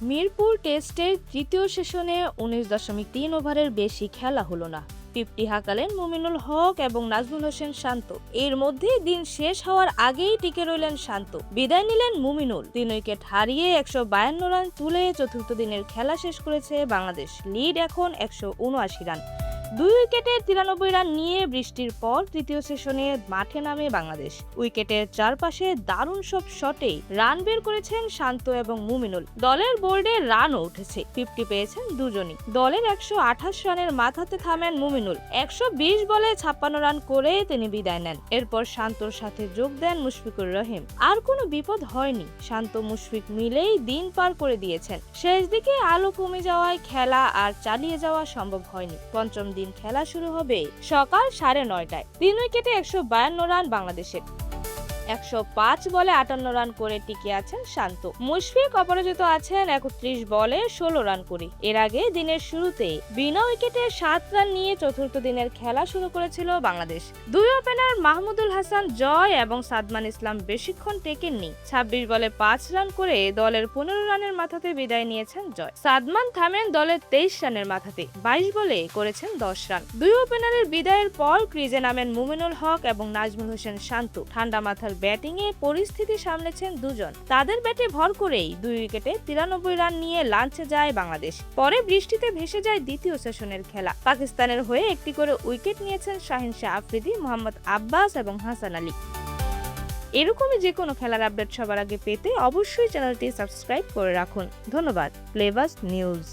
মিরপুর টেস্টের তৃতীয় সেশনে ১৯.৩ ওভারের বেশি খেলা হলো না। 50 হাঁকালেন মুমিনুল হক এবং নাজমুল হোসেন শান্ত। এর মধ্যে দিন শেষ হওয়ার আগেই টিকে রইলেন শান্ত। বিদায় নিলেন মুমিনুল। 3 উইকেট হারিয়ে 152 রান তুলে চতুর্থ দিনের খেলা শেষ করেছে বাংলাদেশ। লিড এখন 179 রান। 2 উইকেটে 93 রান নিয়ে বৃষ্টির পর তৃতীয় সেশনে মাঠে নামে বাংলাদেশ। উইকেটের চারপাশে দারুণ সব শটে রান বের করেছেন শান্ত এবং মুমিনুল। দলের বোর্ডে রানও উঠেছে, 50 পেয়েছেন দুজনই। দলের 128 রানের মাথাতে থামেন মুমিনুল। 120 বলে 56 রান করে তিনি বিদায় নেন। এরপর শান্তর সাথে যোগ দেন মুশফিকুর রহিম। আর কোনো বিপদ হয়নি, শান্ত মুশফিক মিলেই দিন পার করে দিয়েছেন। শেষ দিকে আলো কমে যাওয়ায় খেলা আর চালিয়ে যাওয়া সম্ভব হয়নি। পঞ্চম দিন খেলা শুরু হবে সকাল 9:30টায়। 3 উইকেটে 152 রান বাংলাদেশের। 105 বলে 58 রান করে টিকে আছেন শান্ত। মুশফিক অপরাজিত আছেন 31 বলে 16 রান করে। এর আগে দিনের শুরুতে বিনা উইকেটে 7 রান নিয়ে চতুর্থ দিনের খেলা শুরু করেছিল বাংলাদেশ। দুই ওপেনার মাহমুদুল হাসান জয় এবং সাদমান ইসলাম বেশিক্ষণ টেকেননি। 26 বলে 5 রান করে দলের 15 রানের মাথাতে বিদায় নিয়েছেন জয়। সাদমান থামেন দলের 23 রানের মাথাতে। 22 বলে করেছেন 10 রান। দুই ওপেনারের বিদায়ের পর ক্রিজে নামেন মুমিনুল হক এবং নাজমুল হোসেন শান্ত। ঠান্ডা মাথার ব্যাটিংয়ে পরিস্থিতি সামলেছেন দুজন। তাদের ব্যাটে ভর করেই 2 উইকেটে 93 রান নিয়ে লাঞ্চে যায় বাংলাদেশ। পরে বৃষ্টিতে ভেসে যায় দ্বিতীয় সেশনের খেলা। পাকিস্তানের হয়ে একটি করে উইকেট নিয়েছেন শাহিন শাহ আফ্রিদি, মোহাম্মদ আব্বাস এবং হাসান আলী। এরকমই যে কোনো খেলার আপডেট সবার আগে পেতে অবশ্যই চ্যানেলটি সাবস্ক্রাইব করে রাখুন। ধন্যবাদ। প্লেবাস নিউজ।